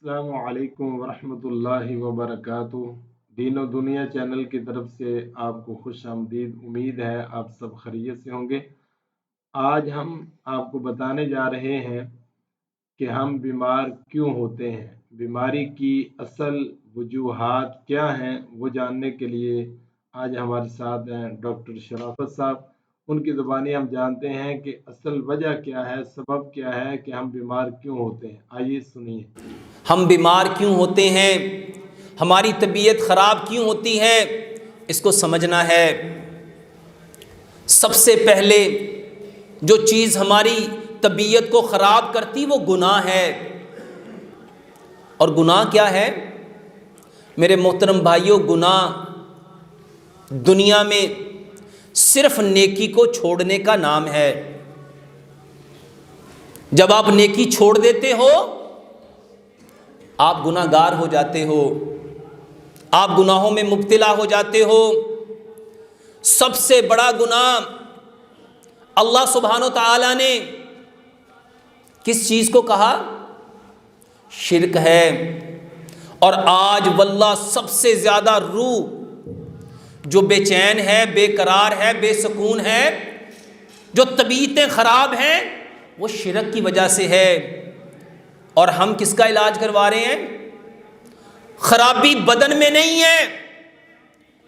السلام علیکم ورحمۃ اللہ وبرکاتہ۔ دین و دنیا چینل کی طرف سے آپ کو خوش آمدید۔ امید ہے آپ سب خیریت سے ہوں گے۔ آج ہم آپ کو بتانے جا رہے ہیں کہ ہم بیمار کیوں ہوتے ہیں، بیماری کی اصل وجوہات کیا ہیں، وہ جاننے کے لیے آج ہمارے ساتھ ہیں ڈاکٹر شرافت صاحب۔ ان کی زبانی ہم جانتے ہیں کہ اصل وجہ کیا ہے، سبب کیا ہے کہ ہم بیمار کیوں ہوتے ہیں۔ آئیے سنیے۔ ہم بیمار کیوں ہوتے ہیں، ہماری طبیعت خراب کیوں ہوتی ہے، اس کو سمجھنا ہے۔ سب سے پہلے جو چیز ہماری طبیعت کو خراب کرتی وہ گناہ ہے۔ اور گناہ کیا ہے میرے محترم بھائیوں؟ گناہ دنیا میں صرف نیکی کو چھوڑنے کا نام ہے۔ جب آپ نیکی چھوڑ دیتے ہو آپ گناہ گار ہو جاتے ہو، آپ گناہوں میں مبتلا ہو جاتے ہو۔ سب سے بڑا گناہ اللہ سبحانہ و تعالیٰ نے کس چیز کو کہا؟ شرک ہے۔ اور آج واللہ سب سے زیادہ روح جو بے چین ہے، بے قرار ہے، بے سکون ہے، جو طبیعتیں خراب ہیں، وہ شرک کی وجہ سے ہے۔ اور ہم کس کا علاج کروا رہے ہیں؟ خرابی بدن میں نہیں ہے،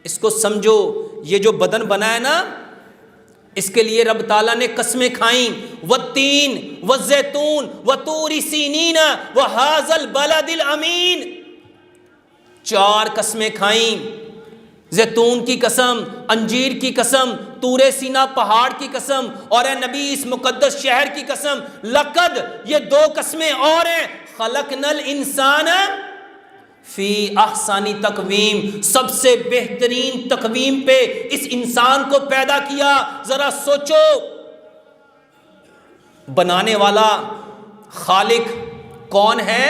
اس کو سمجھو۔ یہ جو بدن بنا ہے نا، اس کے لیے رب تعالیٰ نے قسمیں کھائیں، والتین والزیتون وطور سینین وہذا البلد الامین۔ 4 قسمیں کھائیں، زیتون کی قسم، انجیر کی قسم، طور سینا پہاڑ کی قسم، اور اے نبی اس مقدس شہر کی قسم۔ لقد، یہ 2 قسمیں اور ہیں، خلقنا الانسان فی احسن تقویم، سب سے بہترین تقویم پہ اس انسان کو پیدا کیا۔ ذرا سوچو، بنانے والا خالق کون ہے؟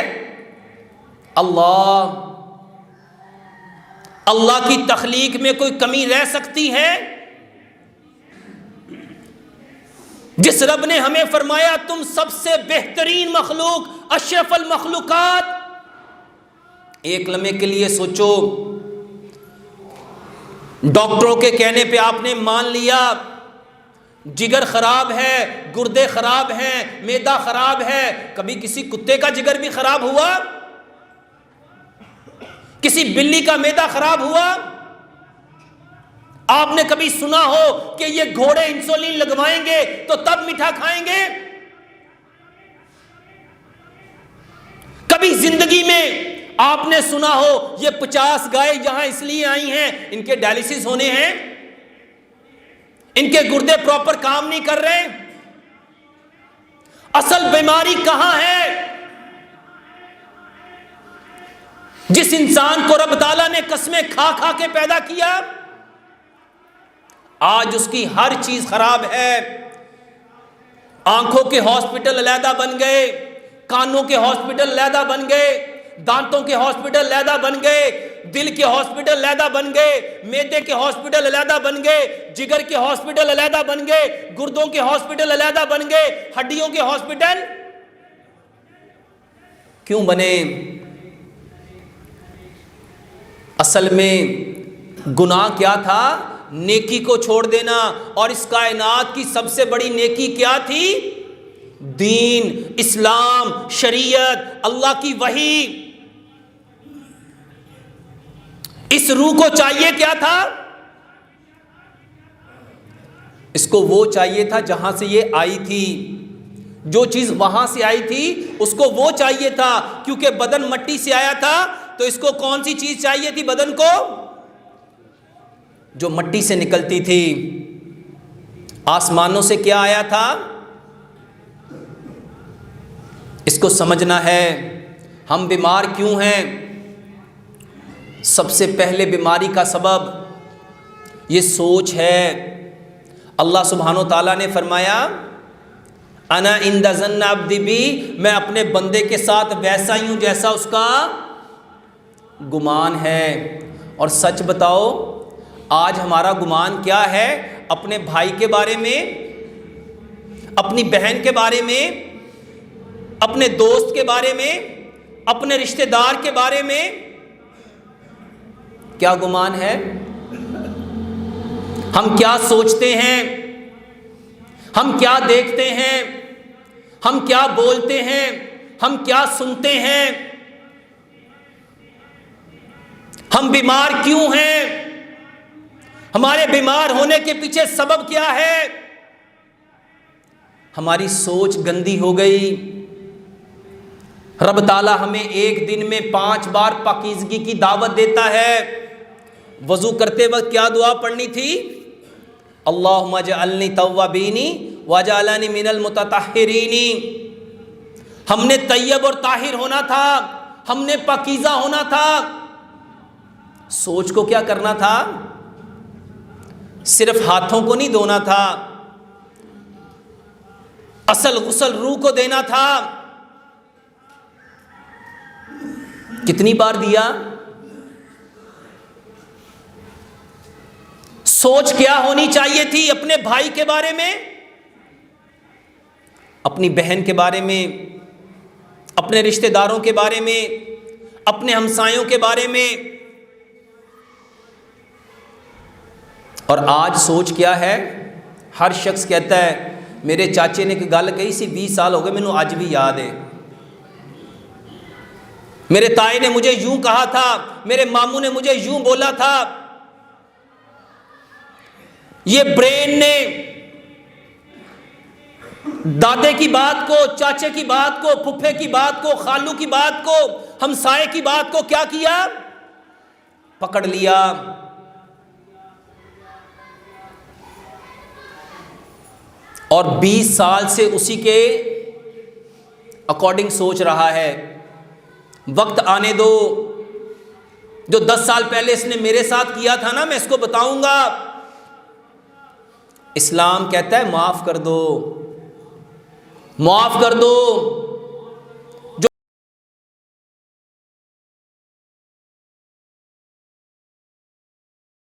اللہ۔ اللہ کی تخلیق میں کوئی کمی رہ سکتی ہے؟ جس رب نے ہمیں فرمایا تم سب سے بہترین مخلوق، اشرف المخلوقات، ایک لمحے کے لیے سوچو، ڈاکٹروں کے کہنے پہ آپ نے مان لیا جگر خراب ہے، گردے خراب ہیں، معدہ خراب ہے۔ کبھی کسی کتے کا جگر بھی خراب ہوا؟ کسی بلی کا معدہ خراب ہوا؟ آپ نے کبھی سنا ہو کہ یہ گھوڑے انسولین لگوائیں گے تو تب میٹھا کھائیں گے؟ کبھی زندگی میں آپ نے سنا ہو یہ 50 گائے یہاں اس لیے آئی ہیں ان کے ڈائلیسس ہونے ہیں، ان کے گردے پراپر کام نہیں کر رہے؟ اصل بیماری کہاں ہے؟ جس انسان کو رب تعالیٰ نے قسمیں کھا کھا کے پیدا کیا، آج اس کی ہر چیز خراب ہے۔ آنکھوں کے ہاسپٹل علیحدہ بن گئے، کانوں کے ہاسپٹل علیحدہ بن گئے، دانتوں کے ہاسپٹل علیحدہ بن گئے، دل کے ہاسپٹل علیحدہ بن گئے، معدے کے ہاسپٹل علیحدہ بن گئے، جگر کے ہاسپٹل علیحدہ بن گئے، گردوں کے ہاسپٹل علیحدہ بن گئے، ہڈیوں کے ہاسپٹل کیوں بنے؟ اصل میں گناہ کیا تھا؟ نیکی کو چھوڑ دینا۔ اور اس کائنات کی سب سے بڑی نیکی کیا تھی؟ دین، اسلام، شریعت، اللہ کی وحی۔ اس روح کو چاہیے کیا تھا؟ اس کو وہ چاہیے تھا جہاں سے یہ آئی تھی، جو چیز وہاں سے آئی تھی اس کو وہ چاہیے تھا، کیونکہ بدن مٹی سے آیا تھا تو اس کو کون سی چیز چاہیے تھی بدن کو؟ جو مٹی سے نکلتی تھی۔ آسمانوں سے کیا آیا تھا؟ اس کو سمجھنا ہے۔ ہم بیمار کیوں ہیں؟ سب سے پہلے بیماری کا سبب یہ سوچ ہے۔ اللہ سبحانہ و تعالیٰ نے فرمایا انا عند ظن عبدی بی، میں اپنے بندے کے ساتھ ویسا ہی ہوں جیسا اس کا گمان ہے۔ اور سچ بتاؤ آج ہمارا گمان کیا ہے اپنے بھائی کے بارے میں، اپنی بہن کے بارے میں، اپنے دوست کے بارے میں؟ اپنے رشتہ دار کے بارے میں کیا گمان ہے؟ ہم کیا سوچتے ہیں؟ ہم کیا دیکھتے ہیں؟ ہم کیا بولتے ہیں؟ ہم کیا سنتے ہیں؟ ہم بیمار کیوں ہیں؟ ہمارے بیمار ہونے کے پیچھے سبب کیا ہے؟ ہماری سوچ گندی ہو گئی۔ رب تعالیٰ ہمیں ایک دن میں 5 بار پاکیزگی کی دعوت دیتا ہے۔ وضو کرتے وقت کیا دعا پڑھنی تھی؟ اللہم اجعلنی توابین واجعلنی من المتطہرین۔ ہم نے طیب اور طاہر ہونا تھا، ہم نے پاکیزہ ہونا تھا۔ سوچ کو کیا کرنا تھا؟ صرف ہاتھوں کو نہیں دھونا تھا، اصل غسل روح کو دینا تھا۔ کتنی بار دیا؟ سوچ کیا ہونی چاہیے تھی اپنے بھائی کے بارے میں، اپنی بہن کے بارے میں، اپنے رشتہ داروں کے بارے میں، اپنے ہمسایوں کے بارے میں؟ اور آج سوچ کیا ہے؟ ہر شخص کہتا ہے میرے چاچے نے ایک گل کہی سی 20 سال ہو گئے مینوں اج بھی یاد ہے، میرے تائے نے مجھے یوں کہا تھا، میرے ماموں نے مجھے یوں بولا تھا۔ یہ برین نے دادے کی بات کو، چاچے کی بات کو، پھپھے کی بات کو، خالو کی بات کو، ہمسائے کی بات کو کیا کیا؟ پکڑ لیا۔ اور 20 سال سے اسی کے اکارڈنگ سوچ رہا ہے۔ وقت آنے دو، جو 10 سال پہلے اس نے میرے ساتھ کیا تھا نا، میں اس کو بتاؤں گا۔ اسلام کہتا ہے معاف کر دو، معاف کر دو۔